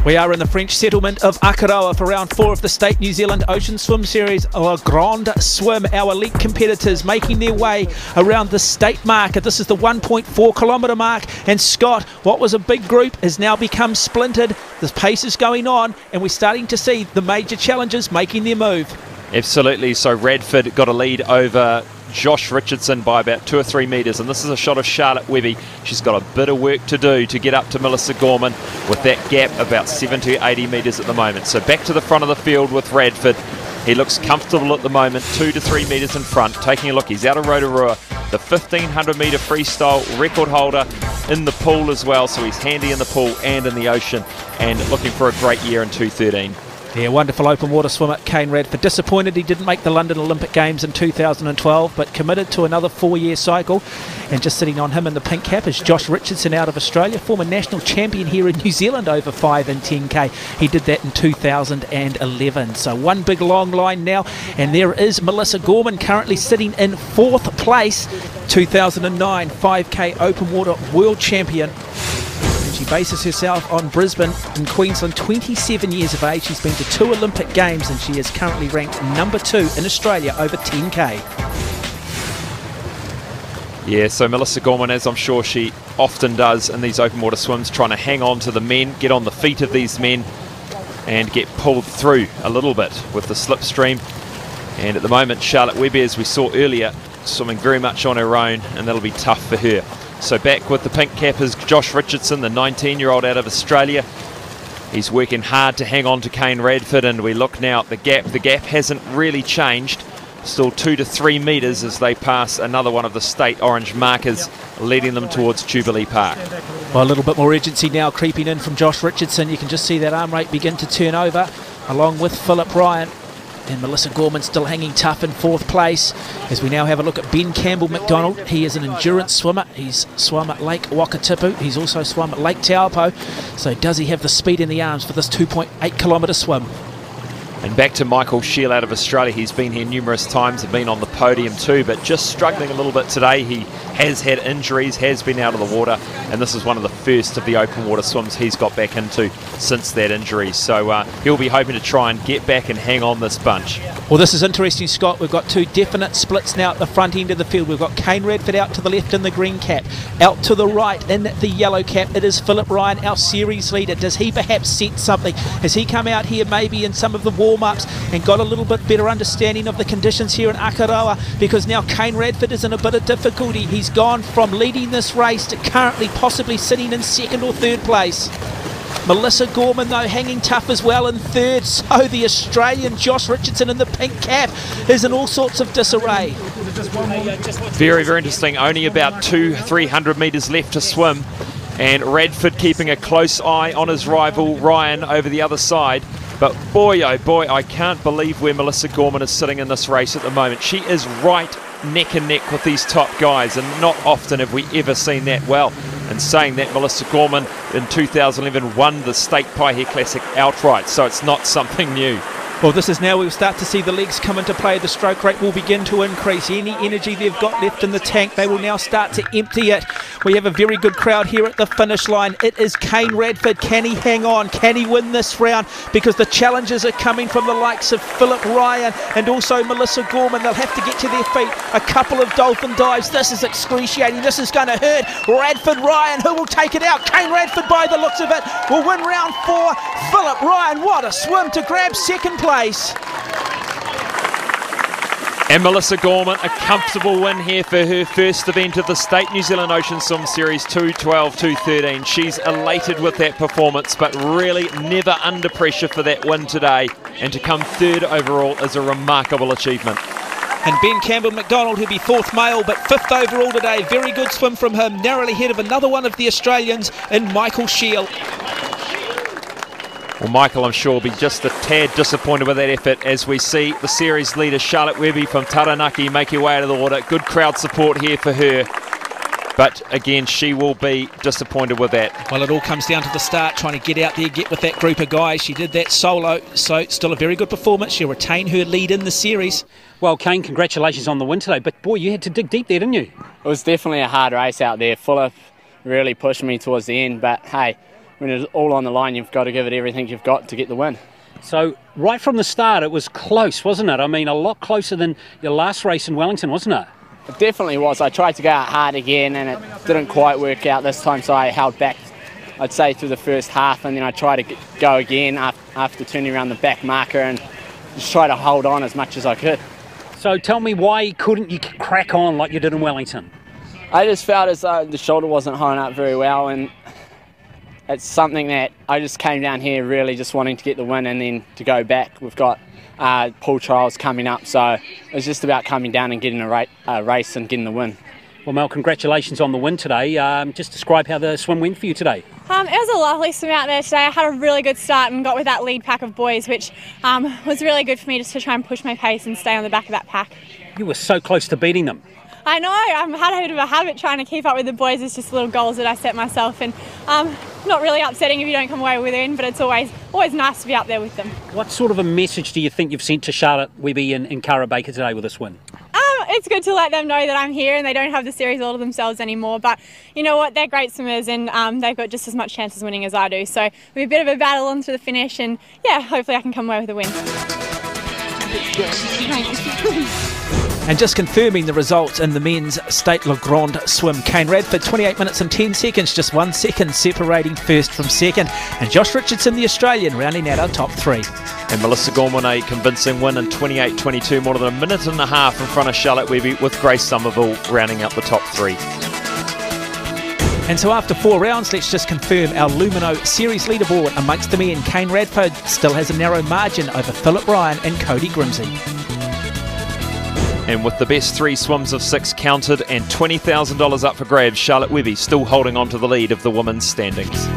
We are in the French settlement of Akaroa for round 4 of the State New Zealand Ocean Swim Series, or Grande Swim. Our elite competitors making their way around the state marker. This is the 1.4 kilometre mark, and Scott, what was a big group, has now become splintered. The pace is going on, and we're starting to see the major challengers making their move. Absolutely. So Radford got a lead over Josh Richardson by about 2 or 3 metres, and this is a shot of Charlotte Webby. She's got a bit of work to do to get up to Melissa Gorman with that gap about 70 to 80 metres at the moment. So back to the front of the field with Radford. He looks comfortable at the moment, 2 to 3 metres in front. Taking a look, he's out of Rotorua, the 1500 metre freestyle record holder in the pool as well, so he's handy in the pool and in the ocean, and looking for a great year in 2013. Yeah, wonderful open water swimmer, Kane Radford. Disappointed he didn't make the London Olympic Games in 2012, but committed to another 4-year cycle. And just sitting on him in the pink cap is Josh Richardson out of Australia, former national champion here in New Zealand over 5 and 10K. He did that in 2011. So one big long line now, and there is Melissa Gorman currently sitting in 4th place, 2009 5K open water world champion. She bases herself on Brisbane in Queensland, 27 years of age. She's been to 2 Olympic Games, and she is currently ranked number 2 in Australia over 10K. Yeah, so Melissa Gorman, as I'm sure she often does in these open water swims, trying to hang on to the men, get on the feet of these men, and get pulled through a little bit with the slipstream. And at the moment, Charlotte Webby, as we saw earlier, swimming very much on her own, and that'll be tough for her. So back with the pink cap is Josh Richardson, the 19-year-old out of Australia. He's working hard to hang on to Kane Radford, and we look now at the gap. The gap hasn't really changed. Still 2 to 3 metres as they pass another one of the state orange markers, leading them towards Jubilee Park. Well, a little bit more urgency now creeping in from Josh Richardson. You can just see that arm rate begin to turn over, along with PHILLIP Ryan. And Melissa Gorman still hanging tough in 4th place. As we now have a look at Ben Campbell McDonald. He is an endurance swimmer. He's swum at Lake Wakatipu. He's also swum at Lake Taupo. So does he have the speed in the arms for this 2.8 kilometre swim? And back to Michael Shield out of Australia. He's been here numerous times and been on the podium too, but just struggling a little bit today. He has had injuries, has been out of the water, and this is one of the first of the open water swims he's got back into since that injury. So he'll be hoping to try and get back and hang on this bunch. Well, this is interesting, Scott. We've got 2 definite splits now at the front end of the field. We've got Kane Radford out to the left in the green cap. Out to the right in the yellow cap, it is PHILLIP Ryan, our series leader. Does he perhaps sense something? Has he come out here maybe in some of the warm-ups and got a little bit better understanding of the conditions here in Akaroa? Because now Kane Radford is in a bit of difficulty. He's gone from leading this race to currently possibly sitting in 2nd or 3rd place. Melissa Gorman, though, hanging tough as well in 3rd. So the Australian Josh Richardson in the pink cap is in all sorts of disarray. Very, very interesting. Only about 200-300 metres left to swim, and Radford keeping a close eye on his rival Ryan over the other side. But boy, oh boy, I can't believe where Melissa Gorman is sitting in this race at the moment. She is right neck and neck with these top guys, and not often have we ever seen that. Well, and saying that, Melissa Gorman in 2011 won the State Paihe Classic outright, so it's not something new. Well, this is now we'll start to see the legs come into play. The stroke rate will begin to increase. Any energy they've got left in the tank, they will now start to empty it. We have a very good crowd here at the finish line. It is Kane Radford. Can he hang on? Can he win this round? Because the challenges are coming from the likes of PHILLIP Ryan and also Melissa Gorman. They'll have to get to their feet. A couple of dolphin dives. This is excruciating. This is going to hurt. Radford Ryan, who will take it out? Kane Radford, by the looks of it, will win round 4. PHILLIP Ryan, what a swim to grab 2nd place. And Melissa Gorman, a comfortable win here for her first event of the State New Zealand Ocean Swim Series 2:12.213. She's elated with that performance, but really never under pressure for that win today. And to come 3rd overall is a remarkable achievement. And Ben Campbell McDonald, who'll be 4th male, but 5th overall today. Very good swim from him, narrowly ahead of another one of the Australians in Michael Shield. Well, Michael, I'm sure, will be just a tad disappointed with that effort as we see the series leader, Charlotte Webby from Taranaki, make her way out of the water. Good crowd support here for her. But again, she will be disappointed with that. Well, it all comes down to the start, trying to get out there, get with that group of guys. She did that solo, so still a very good performance. She'll retain her lead in the series. Well, Kane, congratulations on the win today. But boy, you had to dig deep there, didn't you? It was definitely a hard race out there. PHILLIP really pushed me towards the end, but hey, when it's all on the line, you've got to give it everything you've got to get the win. So right from the start, it was close, wasn't it? I mean, a lot closer than your last race in Wellington, wasn't it? It definitely was. I tried to go out hard again, and it didn't quite work out this time, so I held back, I'd say, through the first half, and then I tried to go again after turning around the back marker and just try to hold on as much as I could. So tell me, why couldn't you crack on like you did in Wellington? I just felt as though the shoulder wasn't holding up very well, and it's something that I just came down here really just wanting to get the win and then to go back. We've got pool trials coming up, so it was just about coming down and getting a race and getting the win. Well, Mel, congratulations on the win today. Just describe how the swim went for you today. It was a lovely swim out there today. I had a really good start and got with that lead pack of boys, which was really good for me just to try and push my pace and stay on the back of that pack. You were so close to beating them. I know, I've had a bit of a habit trying to keep up with the boys. It's just little goals that I set myself, and not really upsetting if you don't come away with a win, but it's always nice to be up there with them. What sort of a message do you think you've sent to Charlotte, WEBBY and CARA Baker today with this win? It's good to let them know that I'm here and they don't have the series all to themselves anymore, but you know what, they're great swimmers and they've got just as much chance of winning as I do, so it'll be a bit of a battle on to the finish, and yeah, hopefully I can come away with a win. And just confirming the results in the men's State Le Grande Swim, Kane Radford 28 minutes and 10 seconds, just 1 second separating first from second, and Josh Richardson, the Australian, rounding out our top three. And Melissa Gorman, a convincing win in 28.22, more than a minute and a half in front of Charlotte WEBBY, with Grace Somerville rounding out the top three. And so after 4 rounds, let's just confirm our Lumino series leaderboard amongst the men. Kane Radford still has a narrow margin over PHILLIP Ryan and Cody Grimsey. And with the best 3 swims of 6 counted and $20,000 up for grabs, Charlotte WEBBY still holding on to the lead of the women's standings.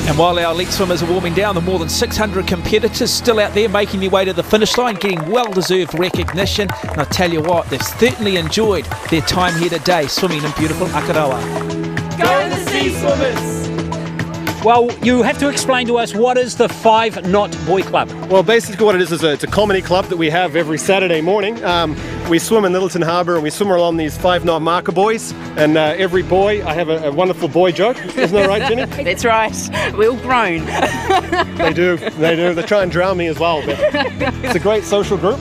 And while our elite swimmers are warming down, the more than 600 competitors still out there making their way to the finish line, getting well-deserved recognition. And I tell you what, they've certainly enjoyed their time here today, swimming in beautiful Akaroa. Go the Sea Swimmers! Well, you have to explain to us, what is the 5 Knot Boy Club? Well, basically what it is it's a comedy club that we have every Saturday morning. We swim in Littleton Harbour and we swim along these 5 knot marker buoys, and every buoy I have a wonderful boy joke. Isn't that right, Jenny? That's right. We're all grown. They do. They try and drown me as well, but it's a great social group.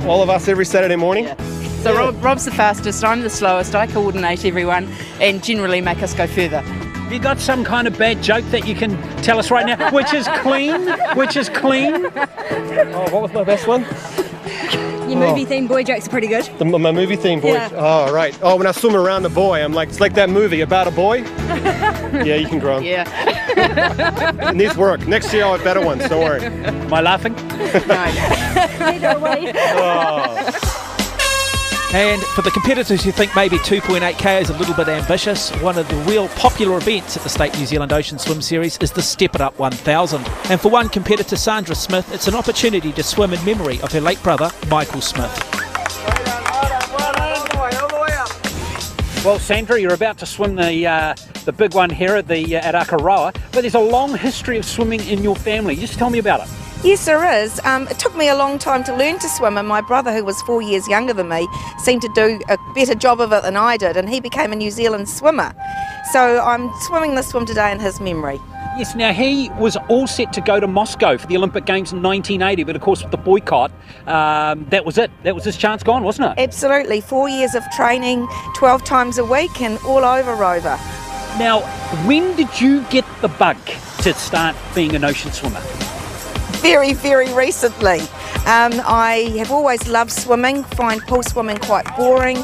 All of us every Saturday morning. Yeah. So Rob's the fastest, I'm the slowest, I coordinate everyone and generally make us go further. Have you got some kind of bad joke that you can tell us right now, which is clean? Which is clean? Oh, what was my best one? Your movie-themed boy jokes are pretty good. My movie-themed boy? Yeah. Oh, right. Oh, when I swim around a buoy, I'm like, it's like that movie about a boy. Yeah, you can grow 'em. Yeah. It needs work. Next year I'll have better ones, don't worry. Am I laughing? No. Either way. Oh. And for the competitors who think maybe 2.8k is a little bit ambitious, one of the real popular events at the State New Zealand Ocean Swim Series is the Step It Up 1000. And for one competitor, Sandra Smith, it's an opportunity to swim in memory of her late brother, Michael Smith. Well, Sandra, you're about to swim the big one here at Akaroa, but there's a long history of swimming in your family. Just tell me about it. Yes, there is. It took me a long time to learn to swim, and my brother, who was 4 years younger than me, seemed to do a better job of it than I did, and he became a New Zealand swimmer. So I'm swimming this swim today in his memory. Yes, now he was all set to go to Moscow for the Olympic Games in 1980, but of course with the boycott, that was it. That was his chance gone, wasn't it? Absolutely. 4 years of training, 12 times a week, and all over Rover. Now, when did you get the bug to start being an ocean swimmer? Very, very recently. I have always loved swimming, find pool swimming quite boring,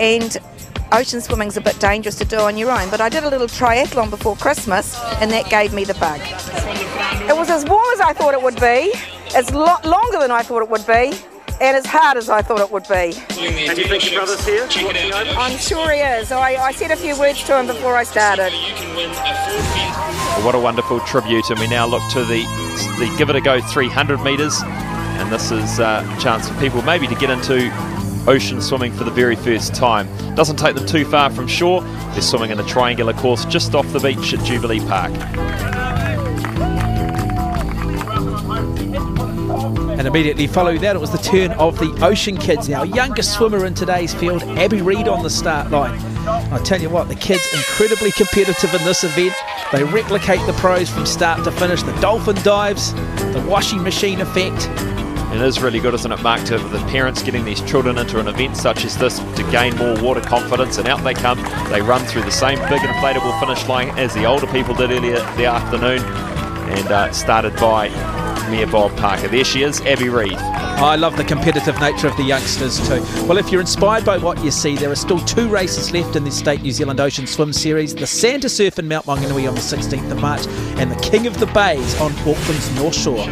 and ocean swimming's a bit dangerous to do on your own, but I did a little triathlon before Christmas and that gave me the bug. It was as warm as I thought it would be, as longer than I thought it would be, and as hard as I thought it would be. And do you think your brother's here watching over? I'm sure he is. I said a few words to him before I started. Well, what a wonderful tribute, and we now look to the Give It a Go 300 metres, and this is a chance for people maybe to get into ocean swimming for the very first time. Doesn't take them too far from shore. They're swimming in a triangular course just off the beach at Jubilee Park. And immediately following that, it was the turn of the Ocean Kids. Our youngest swimmer in today's field, Abby Reid, on the start line. I tell you what, the kids incredibly competitive in this event. They replicate the pros from start to finish. The dolphin dives, the washing machine effect. It is really good, isn't it, Mark, to the parents getting these children into an event such as this to gain more water confidence, and out they come. They run through the same big inflatable finish line as the older people did earlier the afternoon, and started by Mayor Bob Parker. There she is, Abby Reid. I love the competitive nature of the youngsters too. Well, if you're inspired by what you see, there are still 2 races left in the State New Zealand Ocean Swim Series. The Santa Surf in Mount Maunganui on the 16th of March and the King of the Bays on Auckland's North Shore.